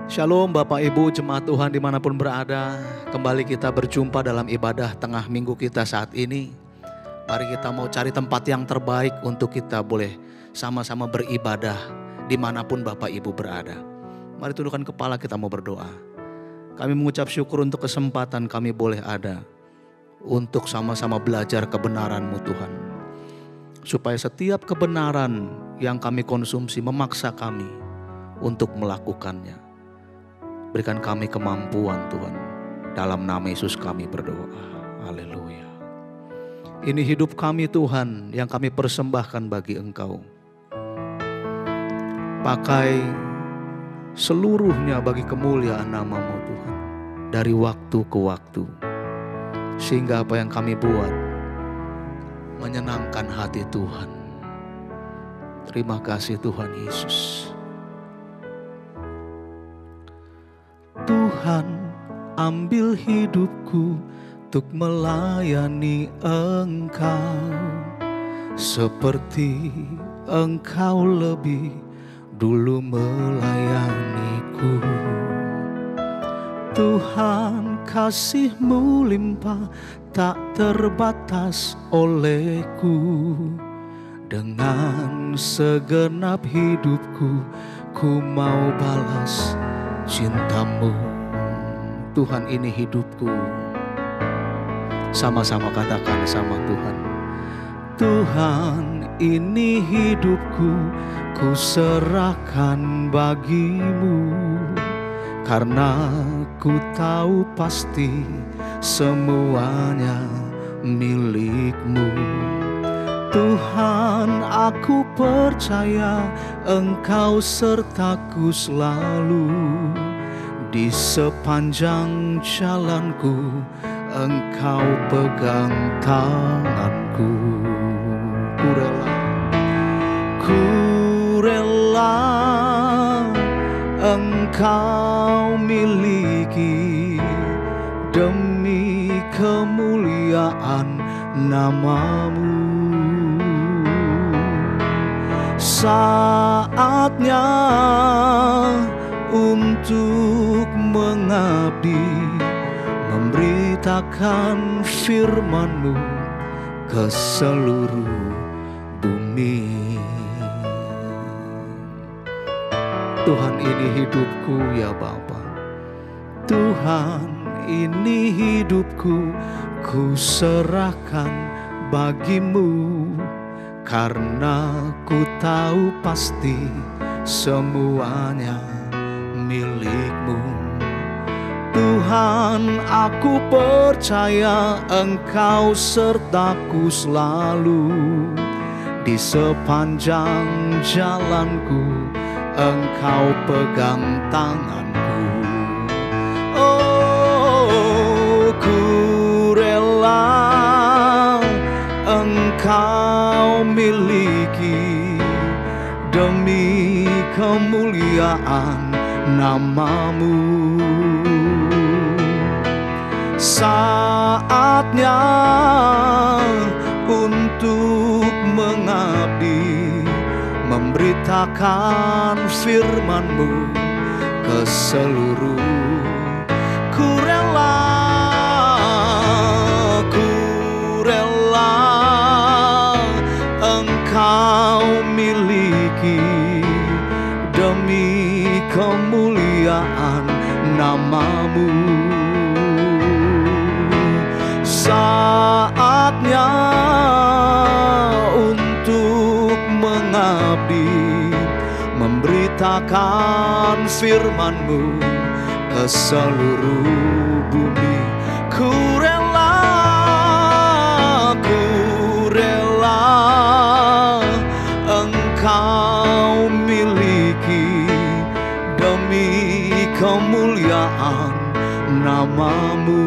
Shalom Bapak Ibu jemaat Tuhan dimanapun berada. Kembali kita berjumpa dalam ibadah tengah minggu kita saat ini. Mari kita mau cari tempat yang terbaik untuk kita boleh sama-sama beribadah dimanapun Bapak Ibu berada. Mari tundukkan kepala, kita mau berdoa. Kami mengucap syukur untuk kesempatan kami boleh ada untuk sama-sama belajar kebenaran-Mu Tuhan. Supaya setiap kebenaran yang kami konsumsi memaksa kami untuk melakukannya. Berikan kami kemampuan Tuhan. Dalam nama Yesus kami berdoa. Haleluya. Ini hidup kami Tuhan yang kami persembahkan bagi Engkau. Pakai seluruhnya bagi kemuliaan nama-Mu Tuhan. Dari waktu ke waktu. Sehingga apa yang kami buat menyenangkan hati Tuhan. Terima kasih Tuhan Yesus. Tuhan, ambil hidupku untuk melayani Engkau seperti Engkau lebih dulu melayaniku. Tuhan, kasih-Mu limpah tak terbatas olehku. Dengan segenap hidupku ku mau balas cinta-Mu. Tuhan, ini hidupku. Sama-sama katakan sama Tuhan. Tuhan, ini hidupku, ku serahkan bagi-Mu. Karena ku tahu pasti semuanya milik-Mu. Tuhan, aku percaya Engkau sertaku selalu. Di sepanjang jalanku Engkau pegang tanganku. Ku rela Engkau miliki demi kemuliaan nama-Mu. Saatnya untuk mengabdi, memberitakan firman-Mu ke seluruh bumi. Tuhan, ini hidupku ya Bapa. Tuhan, ini hidupku, ku serahkan bagi-Mu. Karena ku tahu pasti semuanya milik-Mu. Tuhan, aku percaya Engkau sertaku selalu. Di sepanjang jalanku Engkau pegang tanganku. Oh, ku rela Engkau miliki demi kemuliaan nama-Mu. Saatnya untuk mengabdi, memberitakan firman-Mu ke seluruh. Ku rela Engkau miliki demi kemuliaan nama-Mu. Saatnya untuk mengabdi, memberitakan firman-Mu ke seluruh bumi. Ku rela Engkau miliki demi kemuliaan nama-Mu.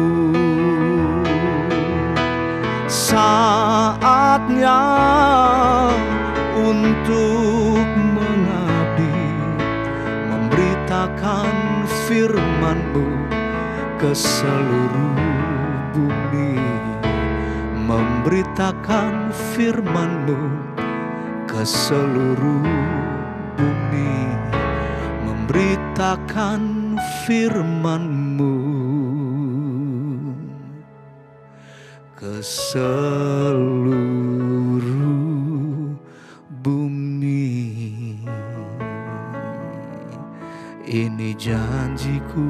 Saatnya untuk mengabdi, memberitakan firman-Mu ke seluruh bumi. Memberitakan firman-Mu ke seluruh bumi. Memberitakan firman-Mu ke seluruh bumi. Ini janji-Ku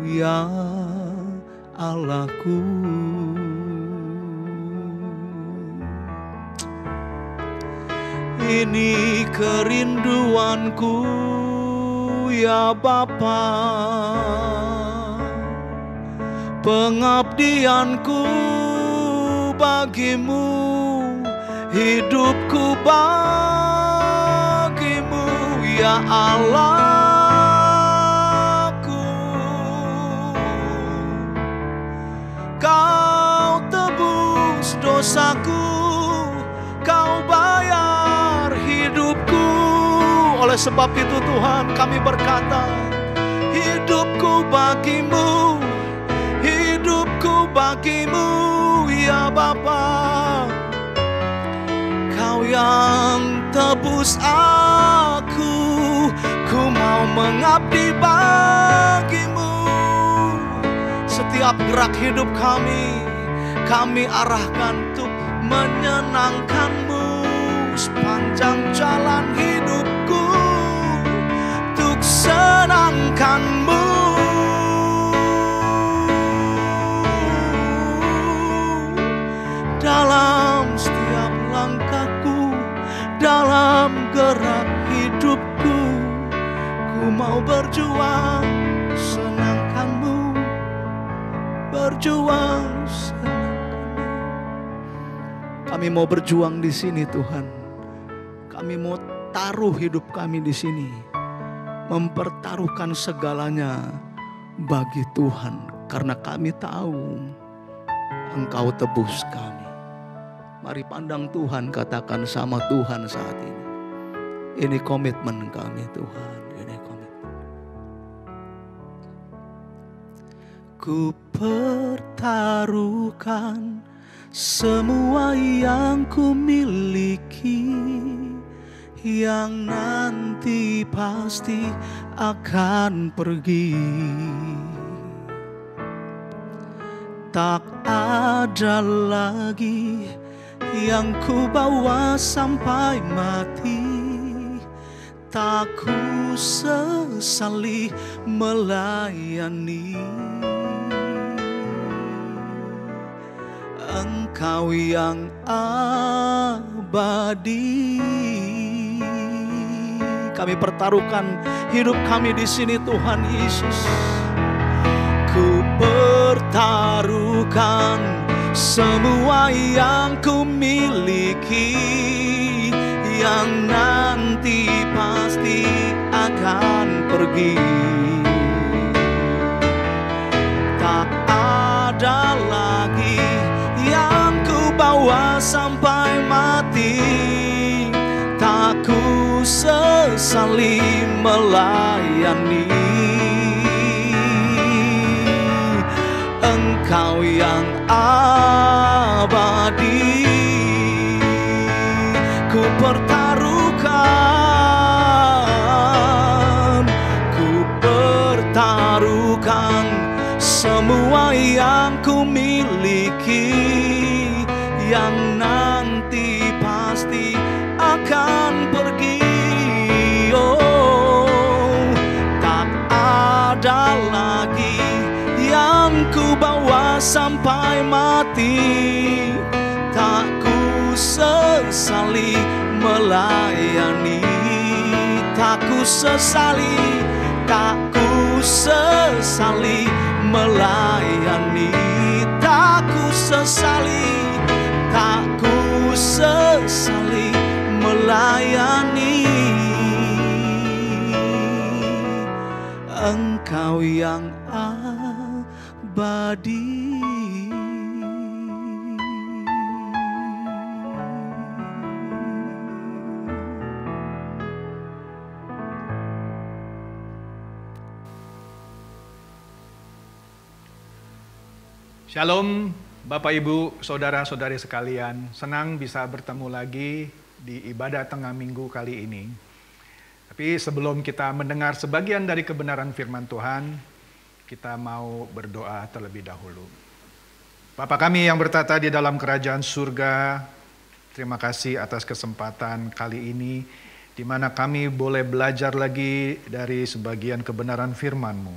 ya Allahku. Ini kerinduanku ya Bapa, pengabdianku bagimu, hidupku bagimu ya Allahku. Kau tebus dosaku, Kau bayar hidupku. Oleh sebab itu Tuhan, kami berkata, hidupku bagimu, hidupku bagimu ya Bapa. Kau yang tebus aku, ku mau mengabdi bagimu. Setiap gerak hidup kami arahkan untuk menyenangkan-Mu. Sepanjang jalan hidupku untuk senangkan-Mu. Dalam setiap langkahku, dalam gerak hidupku, ku mau berjuang senangkan-Mu, berjuang senangkan-Mu. Kami mau berjuang di sini Tuhan. Kami mau taruh hidup kami di sini, mempertaruhkan segalanya bagi Tuhan, karena kami tahu Engkau tebus kami. Mari pandang Tuhan, katakan sama Tuhan saat ini. Ini komitmen kami Tuhan, ini komitmen. Ku pertaruhkan semua yang ku miliki, yang nanti pasti akan pergi. Tak ada lagi yang ku bawa sampai mati. Tak ku sesali melayani. Engkau yang abadi. Kami pertaruhkan hidup kami di sini Tuhan Yesus. Ku pertaruhkan semua yang ku miliki, yang nanti pasti akan pergi. Tak ada lagi yang ku bawa sampai mati. Tak ku sesali melayani. Engkau yang abadi. Ku pertaruhkan semua yang ku miliki, yang nanti pasti akan pergi. Oh, tak ada lagi yang ku bawa sampai mati. Tak ku sesali melayani. Tak ku sesali, tak ku sesali melayani. Tak ku sesali, tak ku sesali melayani. Engkau yang abadi. Shalom Bapak Ibu, Saudara-saudari sekalian. Senang bisa bertemu lagi di ibadah tengah minggu kali ini. Tapi sebelum kita mendengar sebagian dari kebenaran firman Tuhan, kita mau berdoa terlebih dahulu. Bapa kami yang bertata di dalam kerajaan surga, terima kasih atas kesempatan kali ini, di mana kami boleh belajar lagi dari sebagian kebenaran firman-Mu.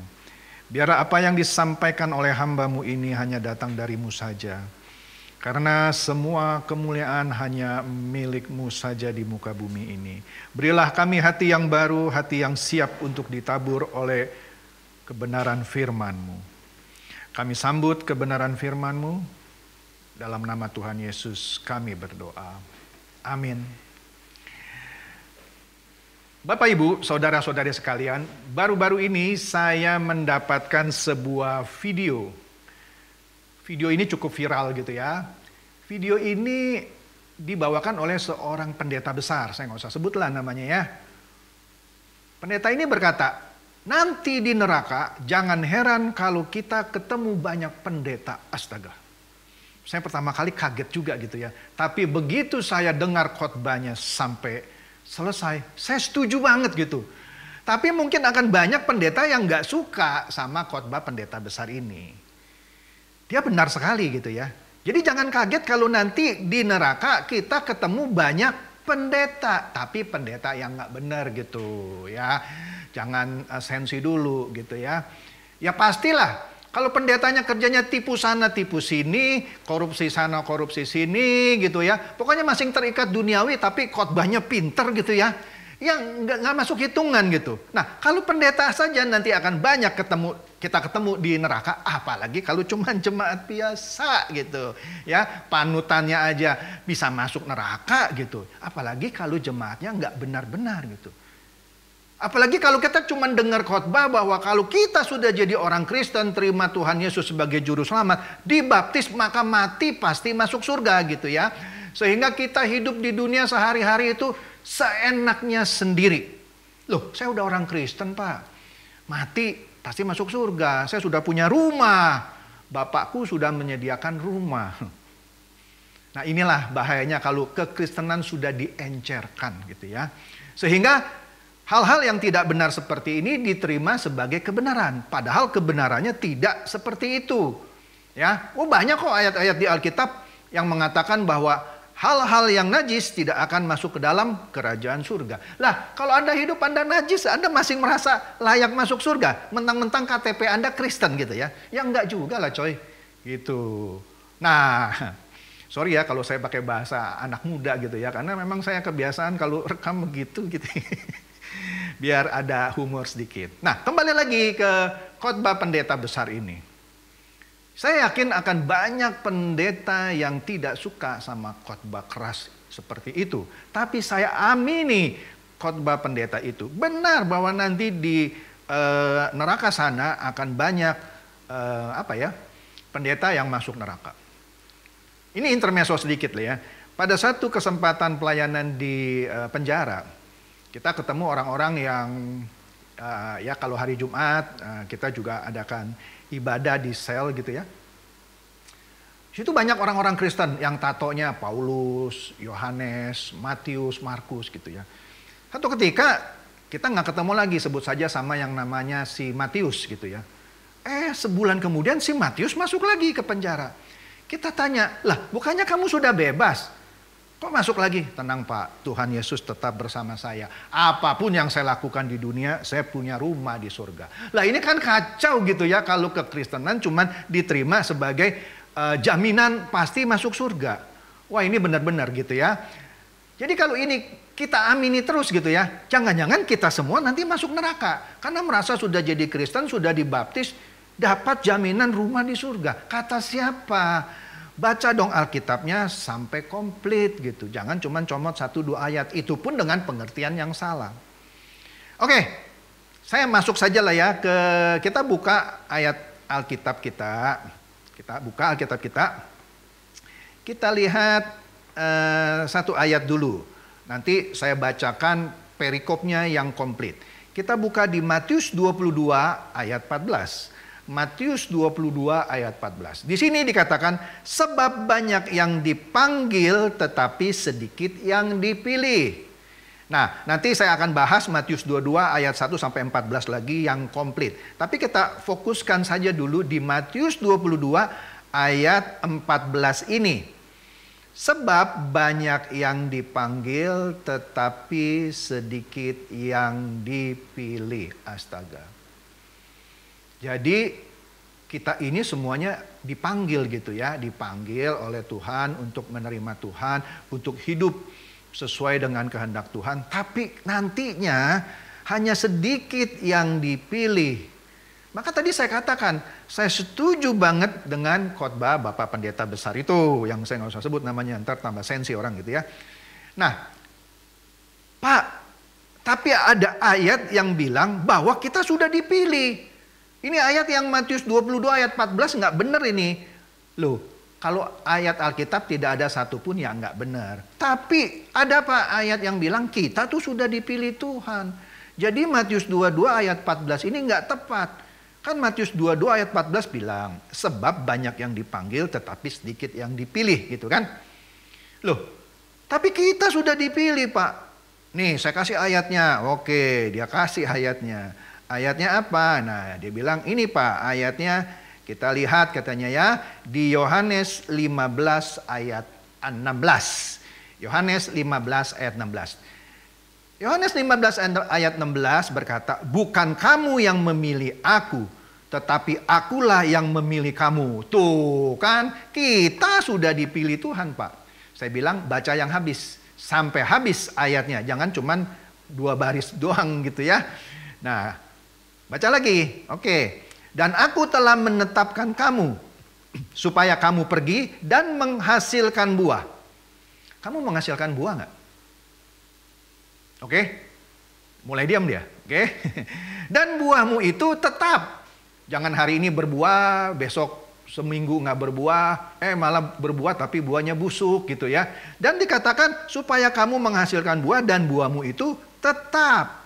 Biarlah apa yang disampaikan oleh hamba-Mu ini hanya datang dari-Mu saja. Karena semua kemuliaan hanya milik-Mu saja di muka bumi ini. Berilah kami hati yang baru, hati yang siap untuk ditabur oleh kebenaran firman-Mu. Kami sambut kebenaran firman-Mu. Dalam nama Tuhan Yesus kami berdoa. Amin. Bapak, Ibu, saudara-saudari sekalian, baru-baru ini saya mendapatkan sebuah video. Video ini cukup viral gitu ya. Video ini dibawakan oleh seorang pendeta besar. Saya nggak usah sebutlah namanya ya. Pendeta ini berkata, nanti di neraka jangan heran kalau kita ketemu banyak pendeta. Astaga. Saya pertama kali kaget juga gitu ya. Tapi begitu saya dengar khotbahnya sampai selesai, saya setuju banget gitu. Tapi mungkin akan banyak pendeta yang nggak suka sama khotbah pendeta besar ini. Dia benar sekali gitu ya. Jadi jangan kaget kalau nanti di neraka kita ketemu banyak pendeta. Tapi pendeta yang nggak benar gitu ya. Jangan sensi dulu gitu ya. Ya pastilah kalau pendetanya kerjanya tipu sana tipu sini. Korupsi sana korupsi sini gitu ya. Pokoknya masing terikat duniawi tapi khotbahnya pinter gitu ya. Yang nggak masuk hitungan gitu. Nah kalau pendeta saja nanti akan banyak kita ketemu di neraka, apalagi kalau cuma jemaat biasa gitu ya, panutannya aja bisa masuk neraka gitu, apalagi kalau jemaatnya nggak benar-benar gitu. Apalagi kalau kita cuma dengar khotbah bahwa kalau kita sudah jadi orang Kristen, terima Tuhan Yesus sebagai juru selamat, dibaptis maka mati pasti masuk surga gitu ya. Sehingga kita hidup di dunia sehari-hari itu seenaknya sendiri. Loh, saya udah orang Kristen Pak, mati pasti masuk surga. Saya sudah punya rumah, bapakku sudah menyediakan rumah. Nah inilah bahayanya kalau kekristenan sudah diencerkan gitu ya. Sehingga hal-hal yang tidak benar seperti ini diterima sebagai kebenaran. Padahal kebenarannya tidak seperti itu. Ya, banyak kok ayat-ayat di Alkitab yang mengatakan bahwa hal-hal yang najis tidak akan masuk ke dalam kerajaan surga. Lah, kalau Anda hidup Anda najis, Anda masih merasa layak masuk surga. Mentang-mentang KTP Anda Kristen gitu ya. Ya enggak juga lah coy. Gitu. Nah, sorry ya kalau saya pakai bahasa anak muda gitu ya. Karena memang saya kebiasaan kalau rekam begitu gitu. Biar ada humor sedikit. Nah, kembali lagi ke khotbah pendeta besar ini. Saya yakin akan banyak pendeta yang tidak suka sama khotbah keras seperti itu. Tapi saya amini khotbah pendeta itu benar bahwa nanti di neraka sana akan banyak pendeta yang masuk neraka. Ini intermezzo sedikit lah ya. Pada satu kesempatan pelayanan di penjara, kita ketemu orang-orang yang ya kalau hari Jumat kita juga adakan ibadah di sel gitu ya. Situ banyak orang-orang Kristen yang tatonya Paulus, Yohanes, Matius, Markus gitu ya. Satu ketika kita nggak ketemu lagi, sebut saja sama yang namanya si Matius gitu ya. Sebulan kemudian si Matius masuk lagi ke penjara. Kita tanya, lah bukannya kamu sudah bebas? Kok masuk lagi? Tenang Pak, Tuhan Yesus tetap bersama saya. Apapun yang saya lakukan di dunia, saya punya rumah di surga. Lah ini kan kacau gitu ya kalau kekristenan cuman diterima sebagai jaminan pasti masuk surga. Wah ini benar-benar gitu ya. Jadi kalau ini kita amini terus gitu ya, jangan-jangan kita semua nanti masuk neraka. Karena merasa sudah jadi Kristen, sudah dibaptis, dapat jaminan rumah di surga. Kata siapa? Baca dong Alkitabnya sampai komplit gitu. Jangan cuma comot 1-2 ayat. Itu pun dengan pengertian yang salah. Oke, saya masuk saja lah ya ke kita buka ayat Alkitab kita. Kita buka Alkitab kita. Kita lihat satu ayat dulu. Nanti saya bacakan perikopnya yang komplit. Kita buka di Matius 22 ayat 14. Matius 22 ayat 14. Di sini dikatakan, sebab banyak yang dipanggil tetapi sedikit yang dipilih. Nah, nanti saya akan bahas Matius 22 ayat 1 sampai 14 lagi yang komplit. Tapi kita fokuskan saja dulu di Matius 22 ayat 14 ini. Sebab banyak yang dipanggil tetapi sedikit yang dipilih. Astaga. Jadi kita ini semuanya dipanggil gitu ya. Dipanggil oleh Tuhan untuk menerima Tuhan, untuk hidup sesuai dengan kehendak Tuhan, tapi nantinya hanya sedikit yang dipilih. Maka tadi saya katakan, saya setuju banget dengan khotbah Bapak Pendeta Besar itu, yang saya nggak usah sebut namanya, ntar tambah sensi orang gitu ya. Nah, Pak, tapi ada ayat yang bilang bahwa kita sudah dipilih. Ini ayat yang Matius 22 ayat 14 nggak benar ini. Loh, kalau ayat Alkitab tidak ada satupun yang nggak benar. Tapi ada Pak ayat yang bilang kita tuh sudah dipilih Tuhan. Jadi Matius 22 ayat 14 ini nggak tepat. Kan Matius 22 ayat 14 bilang, sebab banyak yang dipanggil tetapi sedikit yang dipilih gitu kan. Loh, tapi kita sudah dipilih Pak. Nih saya kasih ayatnya. Oke, dia kasih ayatnya. Ayatnya apa? Nah dia bilang ini Pak ayatnya. Kita lihat katanya ya di Yohanes 15 ayat 16. Yohanes 15 ayat 16. Yohanes 15 ayat 16 berkata, bukan kamu yang memilih aku, tetapi akulah yang memilih kamu. Tuh kan, kita sudah dipilih Tuhan Pak. Saya bilang baca yang habis, sampai habis ayatnya. Jangan cuman 2 baris doang gitu ya. Nah, baca lagi. Oke. Dan aku telah menetapkan kamu supaya kamu pergi dan menghasilkan buah. Kamu menghasilkan buah nggak? Oke, mulai diam dia. Oke, dan buahmu itu tetap. Jangan hari ini berbuah, besok seminggu nggak berbuah, malah berbuah tapi buahnya busuk gitu ya. Dan dikatakan supaya kamu menghasilkan buah dan buahmu itu tetap.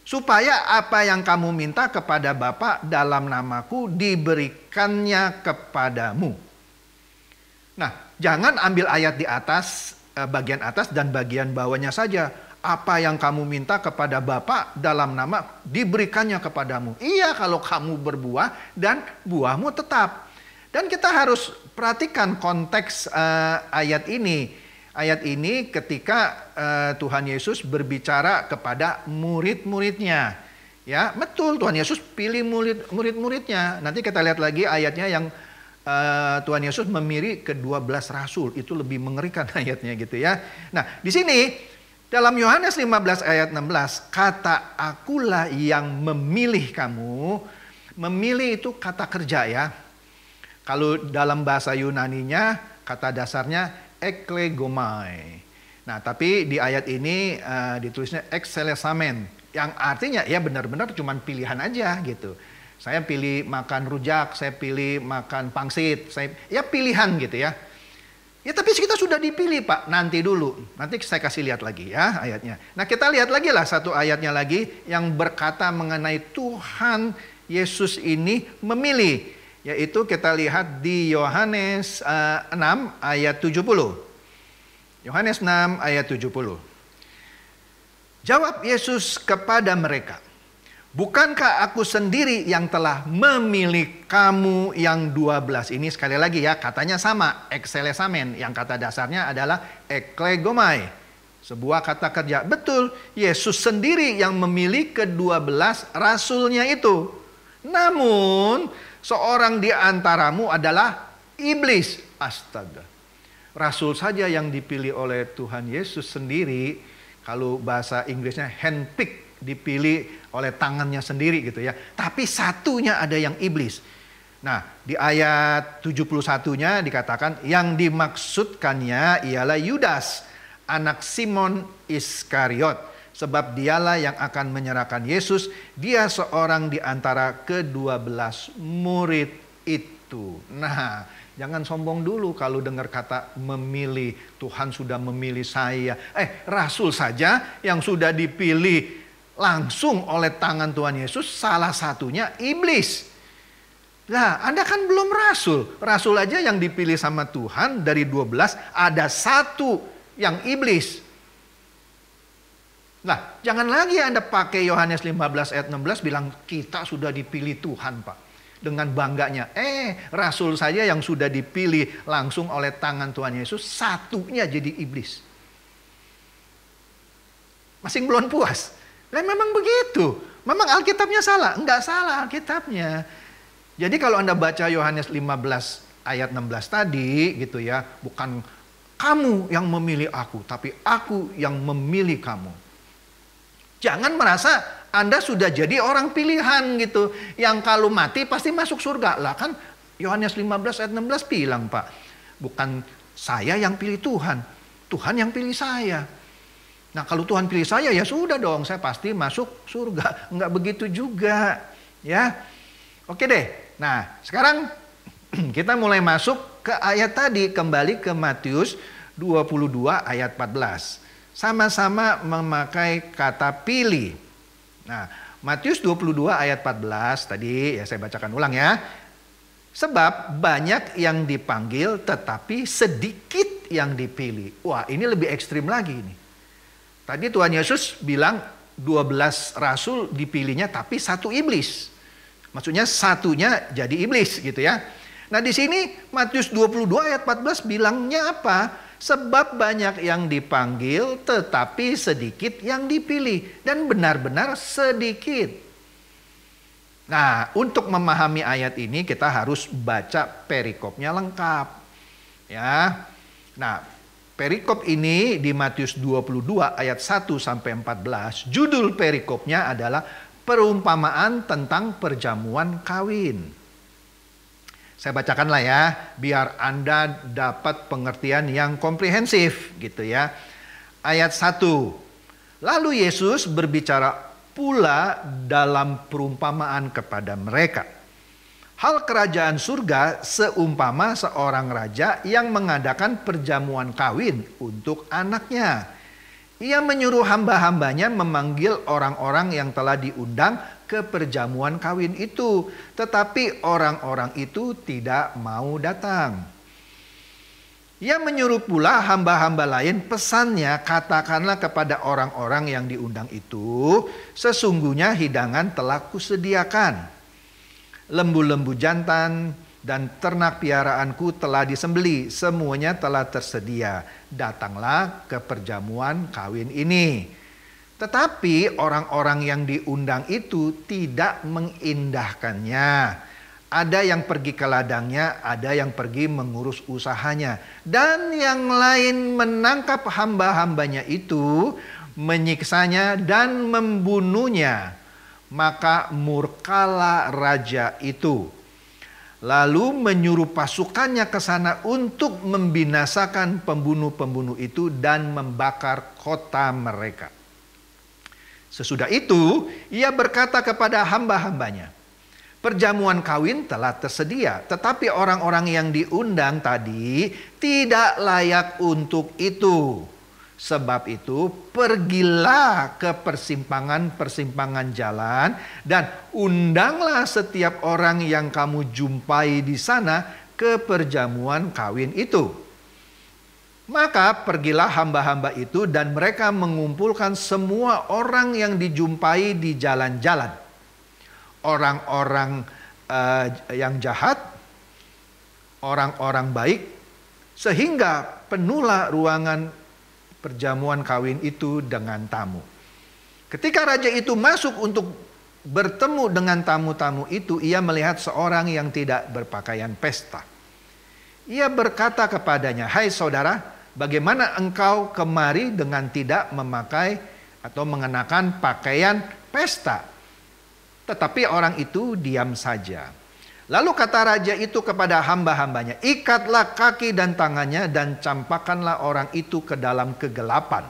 Supaya apa yang kamu minta kepada Bapa dalam namaku diberikannya kepadamu. Nah, jangan ambil ayat di atas, bagian atas dan bagian bawahnya saja. Apa yang kamu minta kepada Bapa dalam nama diberikannya kepadamu. Iya kalau kamu berbuah dan buahmu tetap. Dan kita harus perhatikan konteks ayat ini. Ayat ini ketika Tuhan Yesus berbicara kepada murid-muridnya. Ya, betul Tuhan Yesus pilih murid-muridnya. Nanti kita lihat lagi ayatnya yang Tuhan Yesus memilih ke-12 rasul. Itu lebih mengerikan ayatnya gitu ya. Nah, di sini dalam Yohanes 15 ayat 16, kata akulah yang memilih kamu. Memilih itu kata kerja ya. Kalau dalam bahasa Yunaninya kata dasarnya eklegomai. Nah, tapi di ayat ini ditulisnya excelsamen, yang artinya ya benar-benar cuma pilihan aja gitu. Saya pilih makan rujak, saya pilih makan pangsit, ya pilihan gitu ya. Ya tapi kita sudah dipilih Pak, nanti dulu. Nanti saya kasih lihat lagi ya ayatnya. Nah kita lihat lagi lah satu ayatnya lagi yang berkata mengenai Tuhan Yesus ini memilih. Yaitu kita lihat di Yohanes 6 ayat 70. Yohanes 6 ayat 70. Jawab Yesus kepada mereka, bukankah aku sendiri yang telah memilih kamu yang 12? Ini sekali lagi ya, katanya sama, excelsamen. Yang kata dasarnya adalah eklegomai. Sebuah kata kerja. Betul, Yesus sendiri yang memilih ke-12 rasulnya itu. Namun, seorang di antaramu adalah iblis. Astaga. Rasul saja yang dipilih oleh Tuhan Yesus sendiri. Kalau bahasa Inggrisnya handpick, dipilih oleh tangannya sendiri gitu ya. Tapi satunya ada yang iblis. Nah, di ayat 71-nya dikatakan yang dimaksudkannya ialah Yudas, anak Simon Iskariot. Sebab dialah yang akan menyerahkan Yesus. Dia seorang di antara ke-12 murid itu. Nah, jangan sombong dulu kalau dengar kata memilih. Tuhan sudah memilih saya. Rasul saja yang sudah dipilih langsung oleh tangan Tuhan Yesus, salah satunya iblis. Nah, Anda kan belum rasul. Rasul aja yang dipilih sama Tuhan dari 12, ada satu yang iblis. Nah, jangan lagi Anda pakai Yohanes 15 ayat 16 bilang kita sudah dipilih Tuhan, Pak. Dengan bangganya. Rasul saja yang sudah dipilih langsung oleh tangan Tuhan Yesus, satunya jadi iblis. Masih belum puas. Nah, memang begitu. Memang Alkitabnya salah? Enggak salah Alkitabnya. Jadi kalau Anda baca Yohanes 15 ayat 16 tadi gitu ya, bukan kamu yang memilih aku, tapi aku yang memilih kamu. Jangan merasa Anda sudah jadi orang pilihan gitu. Yang kalau mati pasti masuk surga. Lah kan Yohanes 15 ayat 16 bilang, Pak. Bukan saya yang pilih Tuhan. Tuhan yang pilih saya. Nah kalau Tuhan pilih saya ya sudah dong. Saya pasti masuk surga. Enggak begitu juga. Ya. Oke deh. Nah sekarang kita mulai masuk ke ayat tadi. Kembali ke Matius 22 ayat 14. Sama-sama memakai kata pilih. Nah, Matius 22 ayat 14 tadi ya saya bacakan ulang ya. Sebab banyak yang dipanggil tetapi sedikit yang dipilih. Wah, ini lebih ekstrim lagi ini. Tadi Tuhan Yesus bilang 12 rasul dipilihnya tapi satu iblis. Maksudnya satunya jadi iblis gitu ya. Nah, di sini Matius 22 ayat 14 bilangnya apa? Sebab banyak yang dipanggil tetapi sedikit yang dipilih. Dan benar-benar sedikit. Nah untuk memahami ayat ini kita harus baca perikopnya lengkap. Ya. Nah perikop ini di Matius 22 ayat 1 sampai 14. Judul perikopnya adalah perumpamaan tentang perjamuan kawin. Saya bacakanlah ya, biar Anda dapat pengertian yang komprehensif gitu ya. Ayat 1. Lalu Yesus berbicara pula dalam perumpamaan kepada mereka. Hal kerajaan surga seumpama seorang raja yang mengadakan perjamuan kawin untuk anaknya. Ia menyuruh hamba-hambanya memanggil orang-orang yang telah diundang ke perjamuan kawin itu. Tetapi orang-orang itu tidak mau datang. Ia menyuruh pula hamba-hamba lain, pesannya katakanlah kepada orang-orang yang diundang itu, sesungguhnya hidangan telah kusediakan. Lembu-lembu jantan dan ternak piaraanku telah disembelih, semuanya telah tersedia. Datanglah ke perjamuan kawin ini. Tetapi orang-orang yang diundang itu tidak mengindahkannya. Ada yang pergi ke ladangnya, ada yang pergi mengurus usahanya. Dan yang lain menangkap hamba-hambanya itu, menyiksanya dan membunuhnya. Maka murkalah raja itu. Lalu menyuruh pasukannya ke sana untuk membinasakan pembunuh-pembunuh itu dan membakar kota mereka. Sesudah itu, ia berkata kepada hamba-hambanya, perjamuan kawin telah tersedia, tetapi orang-orang yang diundang tadi tidak layak untuk itu. Sebab itu, pergilah ke persimpangan-persimpangan jalan dan undanglah setiap orang yang kamu jumpai di sana ke perjamuan kawin itu. Maka pergilah hamba-hamba itu dan mereka mengumpulkan semua orang yang dijumpai di jalan-jalan. Orang-orang yang jahat, orang-orang baik, sehingga penuhlah ruangan perjamuan kawin itu dengan tamu. Ketika raja itu masuk untuk bertemu dengan tamu-tamu itu, ia melihat seorang yang tidak berpakaian pesta. Ia berkata kepadanya, hai saudara, bagaimana engkau kemari dengan tidak memakai atau mengenakan pakaian pesta? Tetapi orang itu diam saja. Lalu kata raja itu kepada hamba-hambanya, ikatlah kaki dan tangannya dan campakkanlah orang itu ke dalam kegelapan.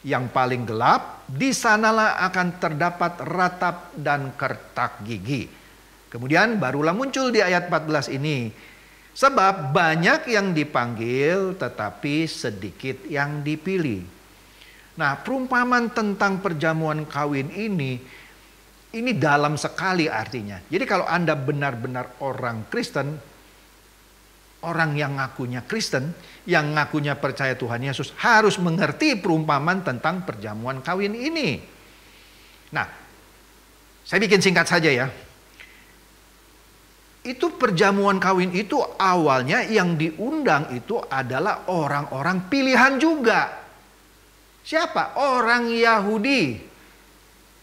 Yang paling gelap, di sanalah akan terdapat ratap dan kertak gigi. Kemudian barulah muncul di ayat 14 ini. Sebab banyak yang dipanggil tetapi sedikit yang dipilih. Nah, perumpamaan tentang perjamuan kawin ini dalam sekali artinya. Jadi kalau Anda benar-benar orang Kristen, orang yang ngakunya Kristen, yang ngakunya percaya Tuhan Yesus harus mengerti perumpamaan tentang perjamuan kawin ini. Nah, saya bikin singkat saja ya. Itu perjamuan kawin itu awalnya yang diundang itu adalah orang-orang pilihan juga. Siapa? Orang Yahudi.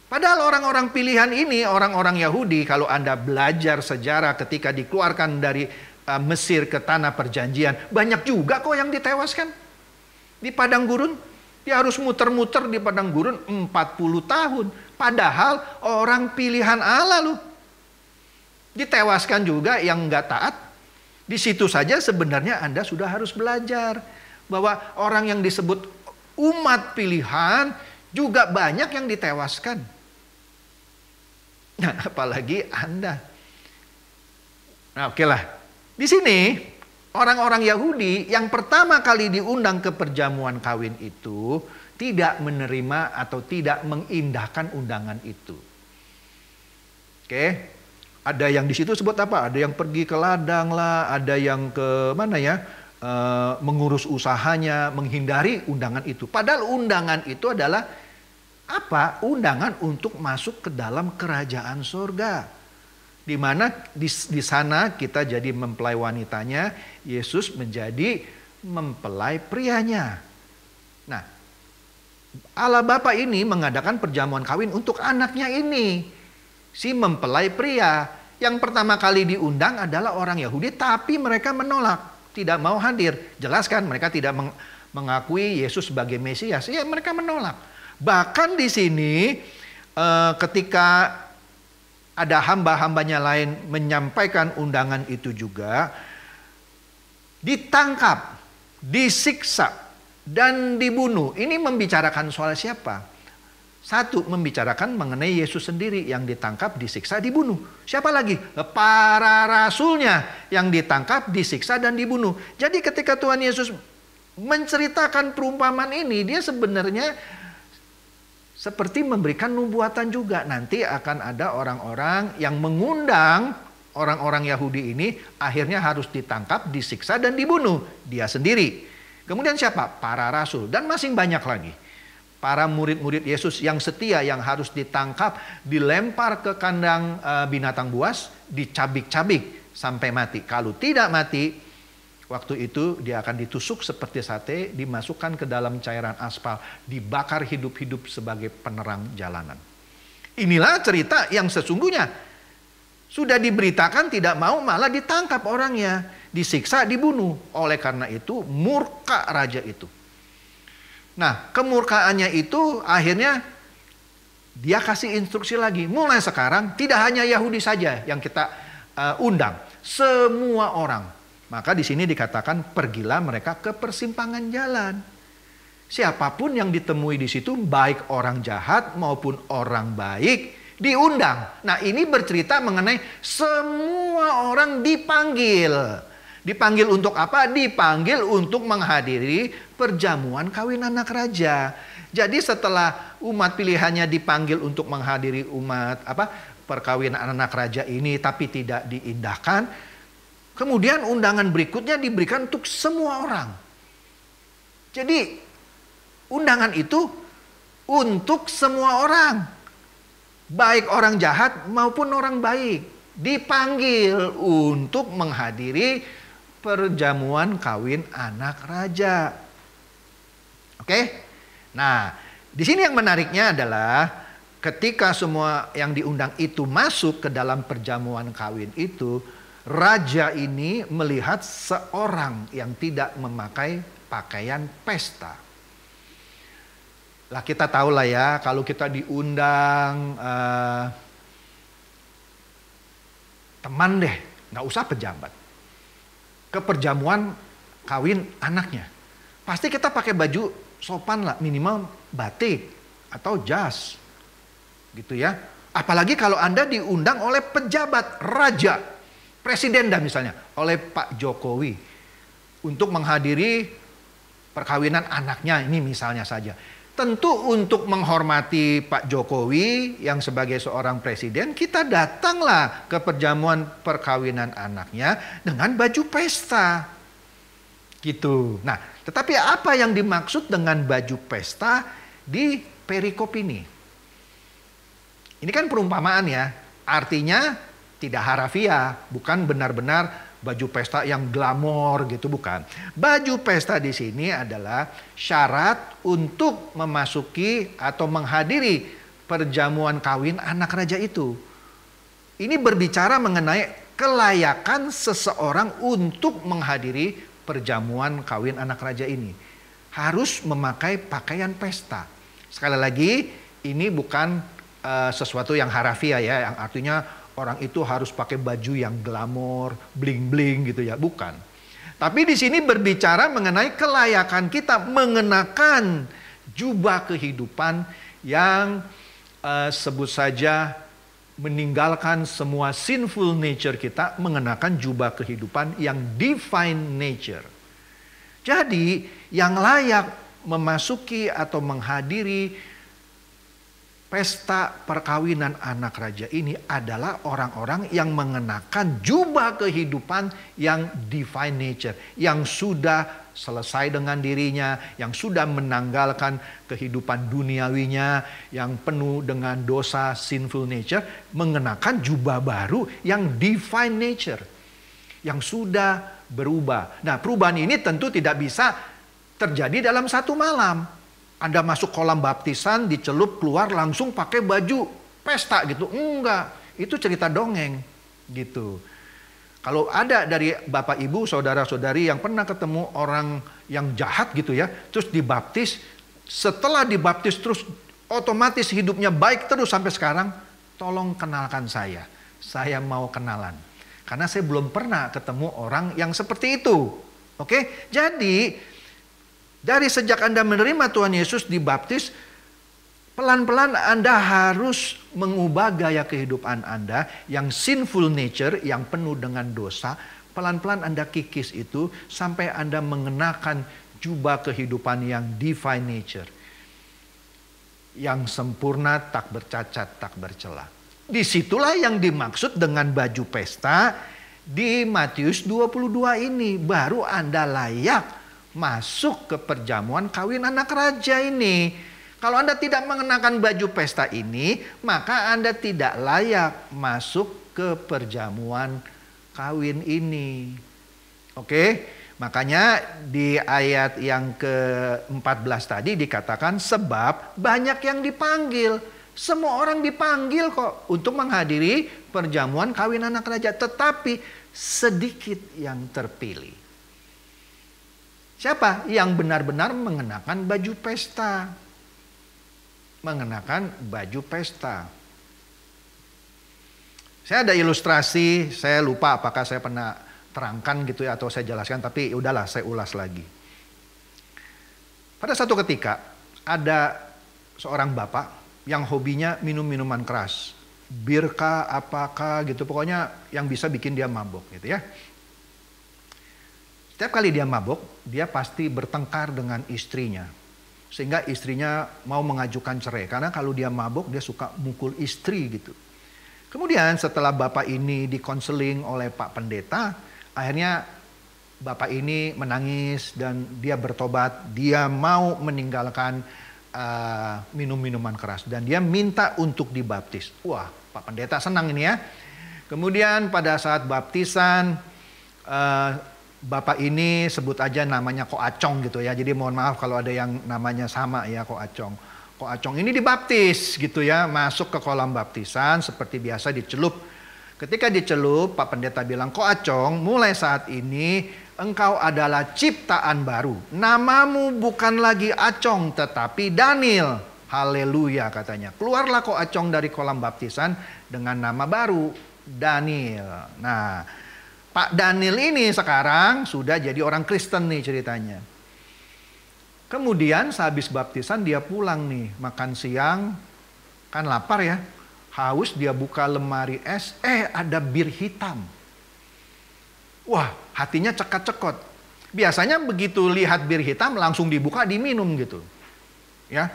Padahal orang-orang pilihan ini, orang-orang Yahudi, kalau Anda belajar sejarah ketika dikeluarkan dari Mesir ke tanah perjanjian, banyak juga kok yang ditewaskan di padang gurun. Dia harus muter-muter di padang gurun 40 tahun. Padahal orang pilihan Allah loh. Ditewaskan juga yang nggak taat. Di situ saja sebenarnya Anda sudah harus belajar bahwa orang yang disebut umat pilihan juga banyak yang ditewaskan. Nah, apalagi Anda. Nah, oke lah. Di sini orang-orang Yahudi yang pertama kali diundang ke perjamuan kawin itu tidak menerima atau tidak mengindahkan undangan itu. Oke. Ada yang di situ sebut apa? Ada yang pergi ke ladang lah, ada yang ke mana ya? Mengurus usahanya, menghindari undangan itu. Padahal undangan itu adalah apa? Undangan untuk masuk ke dalam kerajaan surga. Di mana di sana kita jadi mempelai wanitanya, Yesus menjadi mempelai prianya. Nah, Allah Bapa ini mengadakan perjamuan kawin untuk anaknya ini, si mempelai pria. Yang pertama kali diundang adalah orang Yahudi, tapi mereka menolak, tidak mau hadir. Jelaskan mereka tidak mengakui Yesus sebagai Mesias. Ya, mereka menolak. Bahkan di sini ketika ada hamba-hambanya lain menyampaikan undangan itu juga, ditangkap, disiksa, dan dibunuh. Ini membicarakan soal siapa? Satu, membicarakan mengenai Yesus sendiri yang ditangkap, disiksa, dibunuh. Siapa lagi? Para rasulnya yang ditangkap, disiksa, dan dibunuh. Jadi ketika Tuhan Yesus menceritakan perumpamaan ini, dia sebenarnya seperti memberikan nubuatan juga. Nanti akan ada orang-orang yang mengundang orang-orang Yahudi ini, akhirnya harus ditangkap, disiksa, dan dibunuh. Dia sendiri. Kemudian siapa? Para rasul. Dan masih banyak lagi. Para murid-murid Yesus yang setia yang harus ditangkap, dilempar ke kandang binatang buas, dicabik-cabik sampai mati. Kalau tidak mati, waktu itu dia akan ditusuk seperti sate, dimasukkan ke dalam cairan aspal, dibakar hidup-hidup sebagai penerang jalanan. Inilah cerita yang sesungguhnya. Sudah diberitakan tidak mau, malah ditangkap orangnya, disiksa, dibunuh. Oleh karena itu murka raja itu. Nah, kemurkaannya itu akhirnya dia kasih instruksi lagi. Mulai sekarang tidak hanya Yahudi saja yang kita undang, semua orang. Maka di sini dikatakan pergilah mereka ke persimpangan jalan. Siapapun yang ditemui di situ, baik orang jahat maupun orang baik, diundang. Nah, ini bercerita mengenai semua orang dipanggil. Dipanggil untuk apa? Dipanggil untuk menghadiri perjamuan kawin anak raja. Jadi setelah umat pilihannya dipanggil untuk menghadiri perkawinan anak raja ini tapi tidak diindahkan, kemudian undangan berikutnya diberikan untuk semua orang. Jadi undangan itu untuk semua orang. Baik orang jahat maupun orang baik. Dipanggil untuk menghadiri perjamuan kawin anak raja. Oke? Nah, di sini yang menariknya adalah ketika semua yang diundang itu masuk ke dalam perjamuan kawin itu, raja ini melihat seorang yang tidak memakai pakaian pesta. Lah kita tahu lah ya, kalau kita diundang teman deh, nggak usah pejabat, ke perjamuan kawin anaknya, pasti kita pakai baju sopan lah, minimal batik atau jas, gitu ya. Apalagi kalau Anda diundang oleh pejabat raja, presiden dah misalnya, oleh Pak Jokowi untuk menghadiri perkawinan anaknya ini misalnya saja. Tentu untuk menghormati Pak Jokowi yang sebagai seorang presiden, kita datanglah ke perjamuan perkawinan anaknya dengan baju pesta. Gitu. Nah, tetapi apa yang dimaksud dengan baju pesta di perikop ini? Ini kan perumpamaan ya, artinya tidak harafiah, bukan benar-benar baju pesta yang glamor gitu, bukan. Baju pesta di sini adalah syarat untuk memasuki atau menghadiri perjamuan kawin anak raja itu. Ini berbicara mengenai kelayakan seseorang untuk menghadiri perjamuan kawin anak raja ini. Harus memakai pakaian pesta. Sekali lagi, ini bukan sesuatu yang harafiah ya, yang artinya orang itu harus pakai baju yang glamor, bling-bling gitu ya, bukan. Tapi di sini berbicara mengenai kelayakan kita mengenakan jubah kehidupan yang sebut saja meninggalkan semua sinful nature kita, mengenakan jubah kehidupan yang divine nature. Jadi yang layak memasuki atau menghadiri pesta perkawinan anak raja ini adalah orang-orang yang mengenakan jubah kehidupan yang divine nature, yang sudah selesai dengan dirinya, yang sudah menanggalkan kehidupan duniawinya, yang penuh dengan dosa sinful nature, mengenakan jubah baru yang divine nature, yang sudah berubah. Nah, perubahan ini tentu tidak bisa terjadi dalam satu malam. Anda masuk kolam baptisan, dicelup, keluar langsung pakai baju pesta gitu. Enggak, itu cerita dongeng gitu. Kalau ada dari Bapak Ibu, saudara-saudari yang pernah ketemu orang yang jahat gitu ya, terus dibaptis, setelah dibaptis terus otomatis hidupnya baik terus sampai sekarang, tolong kenalkan saya. Saya mau kenalan. Karena saya belum pernah ketemu orang yang seperti itu. Oke? Jadi dari sejak Anda menerima Tuhan Yesus dibaptis, pelan-pelan Anda harus mengubah gaya kehidupan Anda yang sinful nature, yang penuh dengan dosa. Pelan-pelan Anda kikis itu sampai Anda mengenakan jubah kehidupan yang divine nature, yang sempurna, tak bercacat, tak bercela. Disitulah yang dimaksud dengan baju pesta di Matius 22 ini. Baru Anda layak masuk ke perjamuan kawin anak raja ini. Kalau Anda tidak mengenakan baju pesta ini, maka Anda tidak layak masuk ke perjamuan kawin ini. Oke? Makanya di ayat yang ke-14 tadi dikatakan sebab banyak yang dipanggil. Semua orang dipanggil kok untuk menghadiri perjamuan kawin anak raja, tetapi sedikit yang terpilih. Siapa yang benar-benar mengenakan baju pesta? Mengenakan baju pesta. Saya ada ilustrasi, saya lupa apakah saya pernah terangkan gitu ya atau saya jelaskan, tapi udahlah saya ulas lagi. Pada satu ketika ada seorang bapak yang hobinya minum minuman keras. Birka apakah gitu, pokoknya yang bisa bikin dia mabuk gitu ya. Setiap kali dia mabuk, dia pasti bertengkar dengan istrinya. Sehingga istrinya mau mengajukan cerai. Karena kalau dia mabuk, dia suka mukul istri gitu. Kemudian setelah bapak ini dikonseling oleh Pak Pendeta, akhirnya bapak ini menangis dan dia bertobat. Dia mau meninggalkan minum minuman keras. Dan dia minta untuk dibaptis. Wah, Pak Pendeta senang ini ya. Kemudian pada saat baptisan, bapak ini sebut aja namanya Ko Acong gitu ya. Jadi mohon maaf kalau ada yang namanya sama ya, Ko Acong. Ko Acong ini dibaptis gitu ya, masuk ke kolam baptisan seperti biasa dicelup. Ketika dicelup, Pak Pendeta bilang, Ko Acong, mulai saat ini engkau adalah ciptaan baru. Namamu bukan lagi Acong tetapi Daniel. Haleluya katanya. Keluarlah Ko Acong dari kolam baptisan dengan nama baru, Daniel. Nah, Pak Daniel ini sekarang sudah jadi orang Kristen nih ceritanya. Kemudian sehabis baptisan dia pulang nih, makan siang, kan lapar ya, haus, dia buka lemari es, ada bir hitam. Wah, hatinya cekot-cekot. Biasanya begitu lihat bir hitam langsung dibuka, diminum gitu. Ya,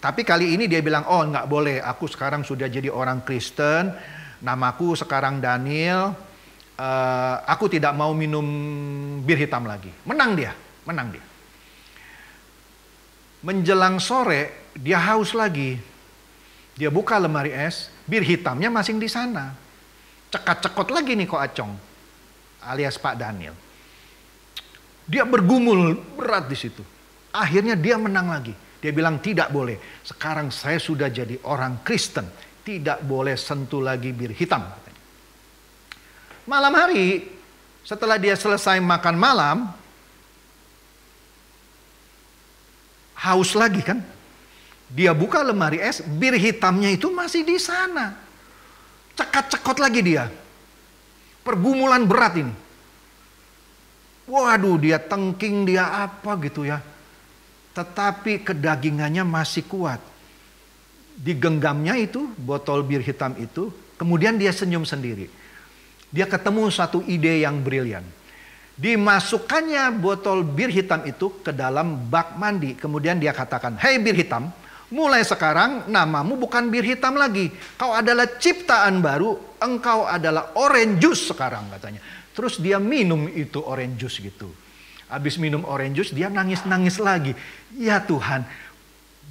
tapi kali ini dia bilang, oh nggak boleh, aku sekarang sudah jadi orang Kristen, namaku sekarang Daniel, aku tidak mau minum bir hitam lagi. Menang dia. Menjelang sore, dia haus lagi. Dia buka lemari es, bir hitamnya masih di sana. Cekot-cekot lagi nih Ko Acong, alias Pak Daniel. Dia bergumul berat di situ. Akhirnya dia menang lagi. Dia bilang tidak boleh. Sekarang saya sudah jadi orang Kristen. Tidak boleh sentuh lagi bir hitam. Malam hari, setelah dia selesai makan malam, haus lagi kan. Dia buka lemari es, bir hitamnya itu masih di sana. Cekot-cekot lagi dia. Pergumulan berat ini. Waduh, dia tengking, dia apa gitu ya. Tetapi kedagingannya masih kuat. Digenggamnya itu, botol bir hitam itu, kemudian dia senyum sendiri. Dia ketemu satu ide yang brilian. Dimasukkannya botol bir hitam itu ke dalam bak mandi. Kemudian dia katakan, "Hei bir hitam, mulai sekarang namamu bukan bir hitam lagi. Kau adalah ciptaan baru, engkau adalah orange juice sekarang," katanya. Terus dia minum itu orange juice gitu. Habis minum orange juice, dia nangis-nangis lagi. Ya Tuhan,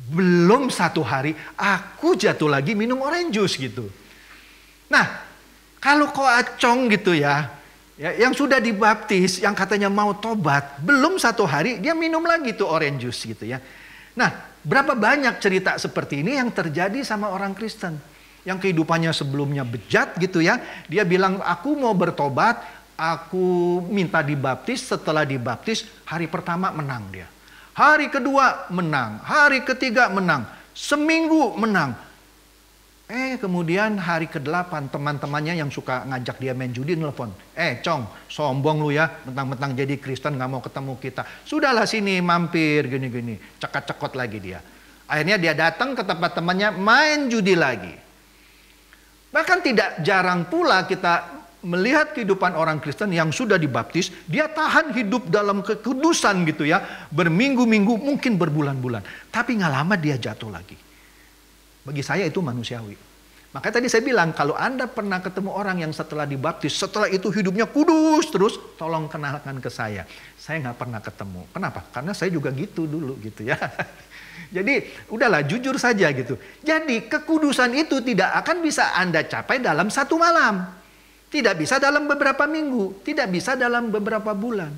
belum 1 hari aku jatuh lagi minum orange juice gitu. Nah, kalau Ko Acong gitu ya, yang sudah dibaptis, yang katanya mau tobat, belum 1 hari dia minum lagi tuh orange juice gitu ya. Nah, berapa banyak cerita seperti ini yang terjadi sama orang Kristen. Yang kehidupannya sebelumnya bejat gitu ya. Dia bilang, aku mau bertobat. Aku minta dibaptis, setelah dibaptis hari pertama menang dia. Hari kedua menang, hari ketiga menang, seminggu menang. Kemudian hari ke-8 teman-temannya yang suka ngajak dia main judi nelfon. Cong, sombong lu ya, mentang-mentang jadi Kristen gak mau ketemu kita. Sudahlah sini mampir gini-gini, cekot-cekot lagi dia. Akhirnya dia datang ke tempat temannya main judi lagi. Bahkan tidak jarang pula kita melihat kehidupan orang Kristen yang sudah dibaptis, dia tahan hidup dalam kekudusan gitu ya, berminggu-minggu, mungkin berbulan-bulan. Tapi gak lama dia jatuh lagi. Bagi saya itu manusiawi. Makanya tadi saya bilang, kalau Anda pernah ketemu orang yang setelah dibaptis, setelah itu hidupnya kudus terus, tolong kenalkan ke saya. Saya gak pernah ketemu. Kenapa? Karena saya juga gitu dulu gitu ya. Jadi udahlah jujur saja gitu. Jadi kekudusan itu tidak akan bisa Anda capai dalam 1 malam. Tidak bisa dalam beberapa minggu, tidak bisa dalam beberapa bulan.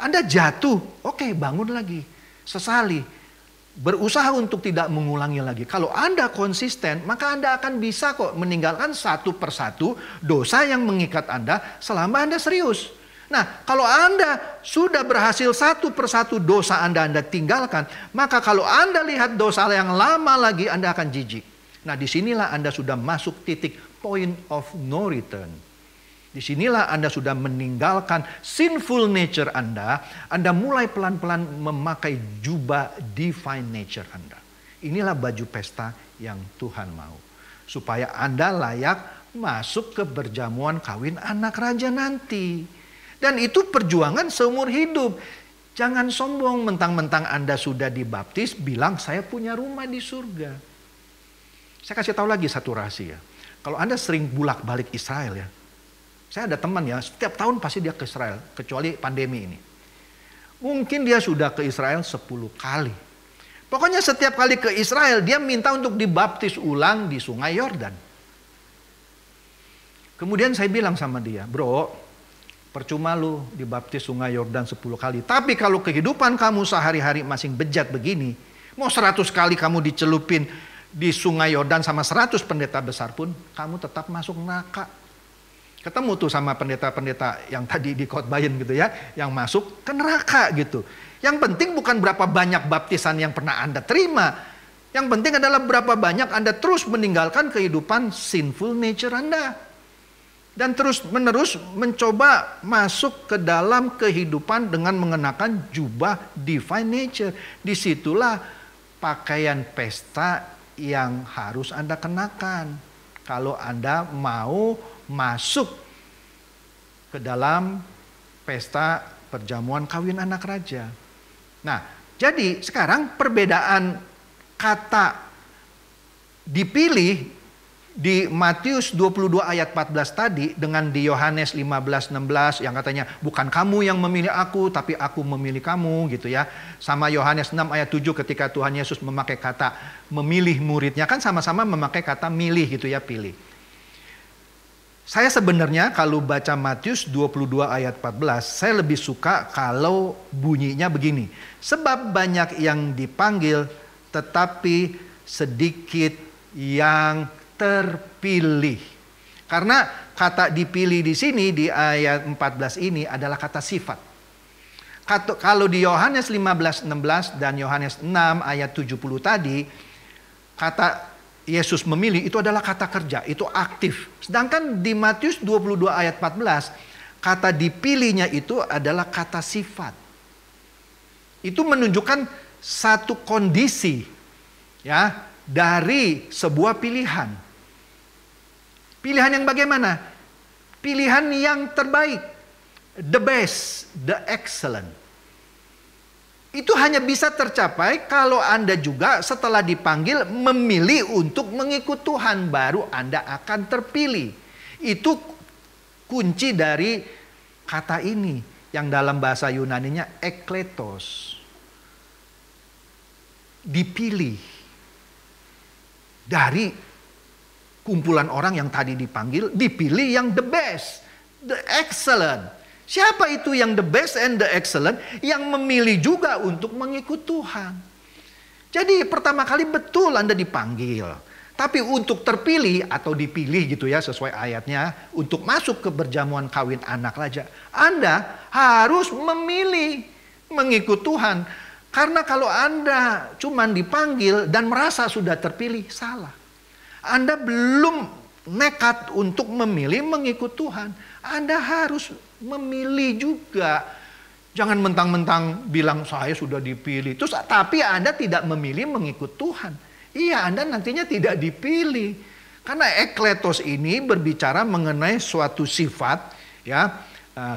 Anda jatuh, oke, bangun lagi, sesali, berusaha untuk tidak mengulangi lagi. Kalau Anda konsisten, maka Anda akan bisa kok meninggalkan satu persatu dosa yang mengikat Anda selama Anda serius. Nah, kalau Anda sudah berhasil satu persatu dosa Anda tinggalkan, maka kalau Anda lihat dosa yang lama lagi, Anda akan jijik. Nah, disinilah Anda sudah masuk titik point of no return. Disinilah Anda sudah meninggalkan sinful nature Anda. Anda mulai pelan-pelan memakai jubah divine nature Anda. Inilah baju pesta yang Tuhan mau. Supaya Anda layak masuk ke perjamuan kawin anak raja nanti. Dan itu perjuangan seumur hidup. Jangan sombong mentang-mentang Anda sudah dibaptis, bilang saya punya rumah di surga. Saya kasih tahu lagi satu rahasia. Kalau Anda sering bulak-balik Israel ya. Saya ada teman ya, setiap tahun pasti dia ke Israel. Kecuali pandemi ini. Mungkin dia sudah ke Israel 10 kali. Pokoknya setiap kali ke Israel, dia minta untuk dibaptis ulang di sungai Yordan. Kemudian saya bilang sama dia, bro, percuma lu dibaptis sungai Yordan 10 kali. Tapi kalau kehidupan kamu sehari-hari masih bejat begini, mau 100 kali kamu dicelupin di sungai Yordan sama 100 pendeta besar pun, kamu tetap masuk neraka. Ketemu tuh sama pendeta-pendeta yang tadi dikhotbahin gitu ya, yang masuk ke neraka gitu. Yang penting bukan berapa banyak baptisan yang pernah Anda terima. Yang penting adalah berapa banyak Anda terus meninggalkan kehidupan sinful nature Anda. Dan terus menerus mencoba masuk ke dalam kehidupan dengan mengenakan jubah divine nature. Disitulah pakaian pesta yang harus Anda kenakan. Kalau Anda mau masuk ke dalam pesta perjamuan kawin anak raja. Nah, jadi sekarang perbedaan kata dipilih di Matius 22 ayat 14 tadi dengan di Yohanes 15:16 yang katanya bukan kamu yang memilih aku tapi aku memilih kamu gitu ya. Sama Yohanes 6 ayat 7 ketika Tuhan Yesus memakai kata memilih muridnya, kan sama-sama memakai kata milih gitu ya, pilih. Saya sebenarnya kalau baca Matius 22 ayat 14, saya lebih suka kalau bunyinya begini. Sebab banyak yang dipanggil, tetapi sedikit yang terpilih. Karena kata dipilih di sini di ayat 14 ini adalah kata sifat. Kalau di Yohanes 15:16 dan Yohanes 6 ayat 70 tadi, kata Yesus memilih itu adalah kata kerja, itu aktif. Sedangkan di Matius 22 ayat 14, kata dipilihnya itu adalah kata sifat. Itu menunjukkan satu kondisi ya dari sebuah pilihan. Pilihan yang bagaimana? Pilihan yang terbaik, the best, the excellent. Itu hanya bisa tercapai kalau Anda juga setelah dipanggil memilih untuk mengikut Tuhan, baru Anda akan terpilih. Itu kunci dari kata ini yang dalam bahasa Yunaninya ekletos. Dipilih dari kumpulan orang yang tadi dipanggil, dipilih yang the best, the excellent. Siapa itu yang the best and the excellent? Yang memilih juga untuk mengikut Tuhan. Jadi pertama kali betul Anda dipanggil. Tapi untuk terpilih atau dipilih gitu ya sesuai ayatnya. Untuk masuk ke perjamuan kawin anak raja. Anda harus memilih mengikut Tuhan. Karena kalau Anda cuma dipanggil dan merasa sudah terpilih, salah. Anda belum nekat untuk memilih mengikut Tuhan. Anda harus memilih juga. Jangan mentang-mentang bilang saya sudah dipilih. Terus tapi Anda tidak memilih mengikut Tuhan. Iya, Anda nantinya tidak dipilih. Karena ekletos ini berbicara mengenai suatu sifat, ya,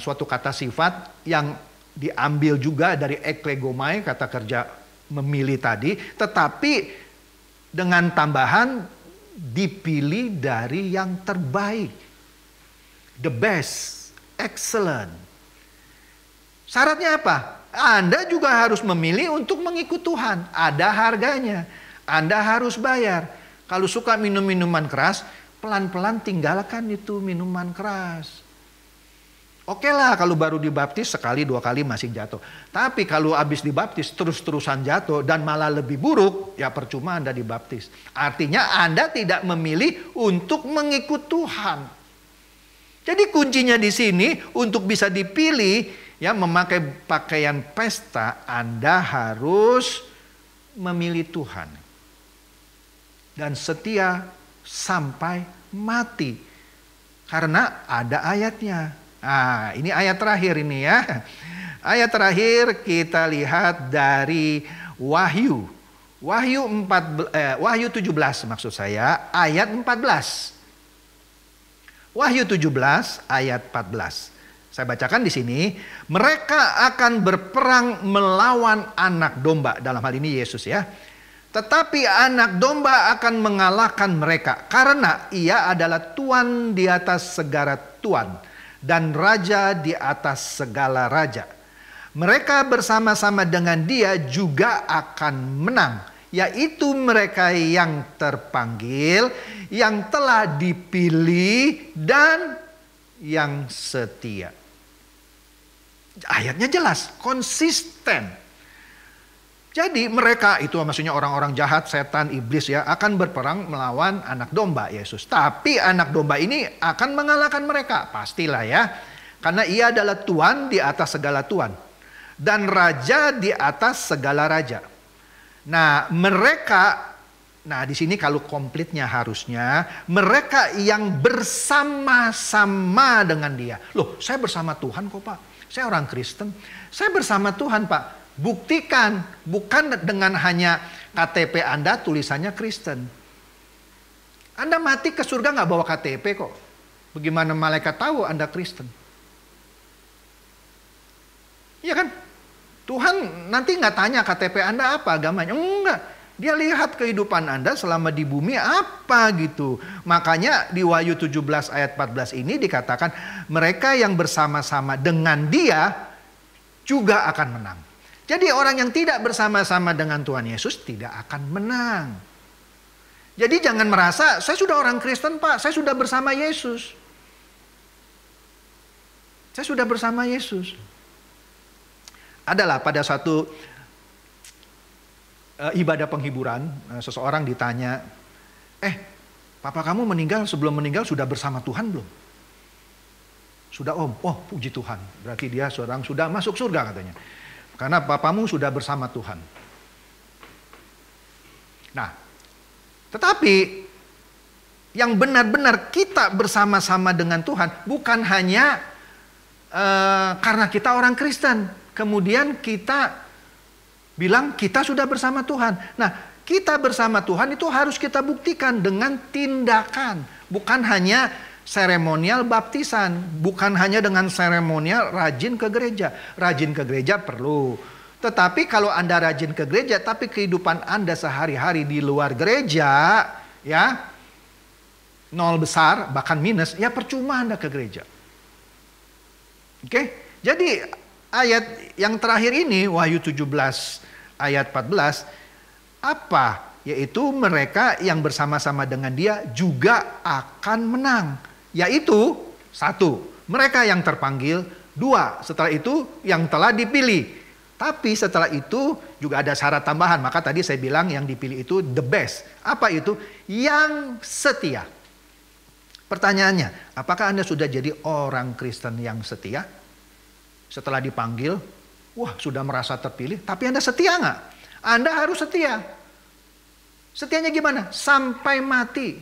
suatu kata sifat yang diambil juga dari eklegomai, kata kerja memilih tadi. Tetapi dengan tambahan dipilih dari yang terbaik. The best, excellent. Syaratnya apa? Anda juga harus memilih untuk mengikut Tuhan. Ada harganya. Anda harus bayar. Kalau suka minum minuman keras, pelan-pelan tinggalkan itu minuman keras. Oke lah kalau baru dibaptis sekali dua kali masih jatuh. Tapi kalau habis dibaptis terus-terusan jatuh dan malah lebih buruk, ya percuma Anda dibaptis. Artinya Anda tidak memilih untuk mengikut Tuhan. Jadi kuncinya di sini untuk bisa dipilih ya memakai pakaian pesta, Anda harus memilih Tuhan. Dan setia sampai mati. Karena ada ayatnya. Nah, ini ayat terakhir ini ya. Ayat terakhir kita lihat dari Wahyu. Wahyu 17 maksud saya, ayat 14. Wahyu 17 ayat 14. Saya bacakan di sini, mereka akan berperang melawan anak domba, dalam hal ini Yesus ya. Tetapi anak domba akan mengalahkan mereka karena ia adalah tuan di atas segala tuan dan raja di atas segala raja. Mereka bersama-sama dengan dia juga akan menang, yaitu mereka yang terpanggil, yang telah dipilih dan yang setia. Ayatnya jelas, konsisten. Jadi mereka itu maksudnya orang-orang jahat, setan, iblis ya, akan berperang melawan anak domba Yesus. Tapi anak domba ini akan mengalahkan mereka, pastilah ya. Karena ia adalah tuan di atas segala tuan dan raja di atas segala raja. Nah, mereka, nah di sini kalau komplitnya harusnya mereka yang bersama-sama dengan dia. Loh, saya bersama Tuhan kok Pak. Saya orang Kristen. Saya bersama Tuhan Pak. Buktikan, bukan dengan hanya KTP Anda tulisannya Kristen. Anda mati ke surga nggak bawa KTP kok. Bagaimana malaikat tahu Anda Kristen? Iya kan? Tuhan nanti nggak tanya KTP Anda apa agamanya. Enggak. Dia lihat kehidupan Anda selama di bumi apa gitu. Makanya di Wahyu 17 ayat 14 ini dikatakan mereka yang bersama-sama dengan dia juga akan menang. Jadi orang yang tidak bersama-sama dengan Tuhan Yesus tidak akan menang. Jadi jangan merasa saya sudah orang Kristen Pak, saya sudah bersama Yesus. Saya sudah bersama Yesus. Adalah pada satu ibadah penghiburan, seseorang ditanya, papa kamu meninggal, sebelum meninggal sudah bersama Tuhan belum? Sudah om, oh puji Tuhan, berarti dia seorang sudah masuk surga katanya. Karena papamu sudah bersama Tuhan. Nah, tetapi yang benar-benar kita bersama-sama dengan Tuhan bukan hanya karena kita orang Kristen, kemudian kita bilang kita sudah bersama Tuhan. Nah, kita bersama Tuhan itu harus kita buktikan dengan tindakan. Bukan hanya seremonial baptisan. Bukan hanya dengan seremonial rajin ke gereja. Rajin ke gereja perlu. Tetapi kalau Anda rajin ke gereja, tapi kehidupan Anda sehari-hari di luar gereja, ya, nol besar, bahkan minus, ya percuma Anda ke gereja. Oke? Jadi ayat yang terakhir ini, Wahyu 17 ayat 14, apa? Yaitu mereka yang bersama-sama dengan dia juga akan menang. Yaitu, 1, mereka yang terpanggil. 2, setelah itu yang telah dipilih. Tapi setelah itu juga ada syarat tambahan. Maka tadi saya bilang yang dipilih itu the best. Apa itu? Yang setia. Pertanyaannya, apakah Anda sudah jadi orang Kristen yang setia? Setelah dipanggil, wah sudah merasa terpilih, tapi Anda setia nggak? Anda harus setia. Setianya gimana? Sampai mati.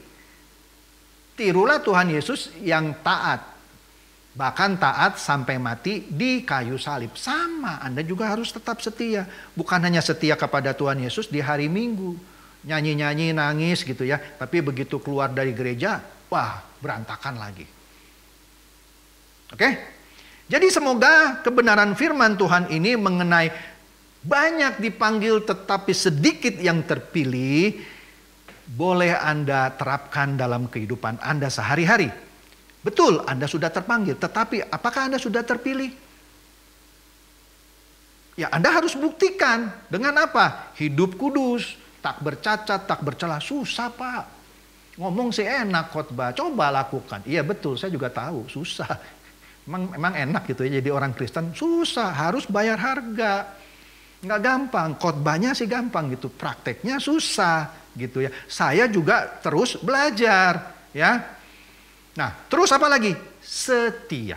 Tirulah Tuhan Yesus yang taat. Bahkan taat sampai mati di kayu salib. Sama, Anda juga harus tetap setia. Bukan hanya setia kepada Tuhan Yesus di hari Minggu. Nyanyi-nyanyi, nangis gitu ya. Tapi begitu keluar dari gereja, wah berantakan lagi. Oke? Jadi semoga kebenaran firman Tuhan ini mengenai banyak dipanggil tetapi sedikit yang terpilih, boleh Anda terapkan dalam kehidupan Anda sehari-hari. Betul, Anda sudah terpanggil, tetapi apakah Anda sudah terpilih? Ya, Anda harus buktikan dengan apa? Hidup kudus, tak bercacat, tak bercela. Susah Pak. Ngomong sih enak khotbah, coba lakukan. Iya betul, saya juga tahu, susah. Emang enak gitu ya jadi orang Kristen, susah, harus bayar harga. Nggak gampang, khotbahnya sih gampang gitu, prakteknya susah gitu ya. Saya juga terus belajar ya. Nah, terus apa lagi? Setia.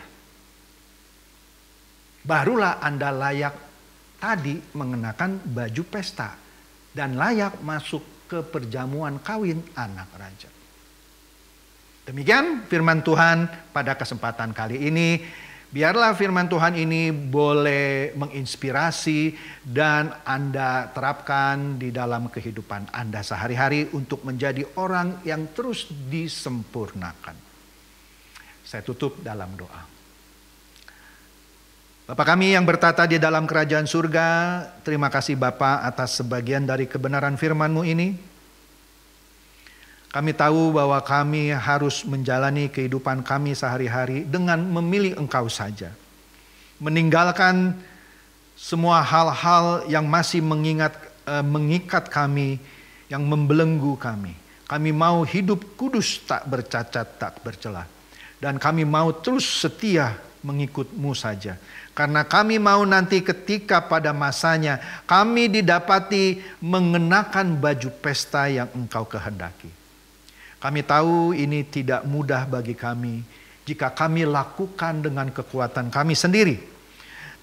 Barulah Anda layak tadi mengenakan baju pesta dan layak masuk ke perjamuan kawin anak raja. Demikian firman Tuhan pada kesempatan kali ini. Biarlah firman Tuhan ini boleh menginspirasi dan Anda terapkan di dalam kehidupan Anda sehari-hari untuk menjadi orang yang terus disempurnakan. Saya tutup dalam doa. Bapa kami yang bertata di dalam kerajaan surga, terima kasih Bapa atas sebagian dari kebenaran firman-Mu ini. Kami tahu bahwa kami harus menjalani kehidupan kami sehari-hari dengan memilih Engkau saja. Meninggalkan semua hal-hal yang masih mengikat kami, yang membelenggu kami. Kami mau hidup kudus, tak bercacat, tak bercela. Dan kami mau terus setia mengikut-Mu saja. Karena kami mau nanti ketika pada masanya kami didapati mengenakan baju pesta yang Engkau kehendaki. Kami tahu ini tidak mudah bagi kami jika kami lakukan dengan kekuatan kami sendiri.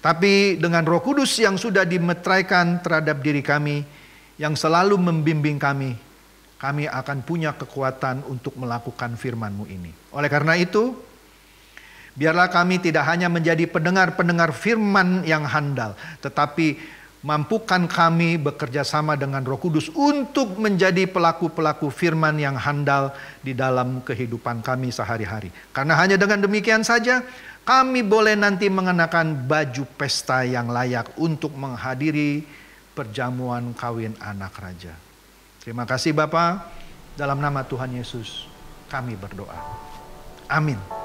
Tapi dengan Roh Kudus yang sudah dimeteraikan terhadap diri kami, yang selalu membimbing kami, kami akan punya kekuatan untuk melakukan firman-Mu ini. Oleh karena itu, biarlah kami tidak hanya menjadi pendengar-pendengar firman yang handal, tetapi mampukan kami bekerja sama dengan Roh Kudus untuk menjadi pelaku-pelaku firman yang handal di dalam kehidupan kami sehari-hari. Karena hanya dengan demikian saja kami boleh nanti mengenakan baju pesta yang layak untuk menghadiri perjamuan kawin anak raja. Terima kasih Bapa, dalam nama Tuhan Yesus kami berdoa. Amin.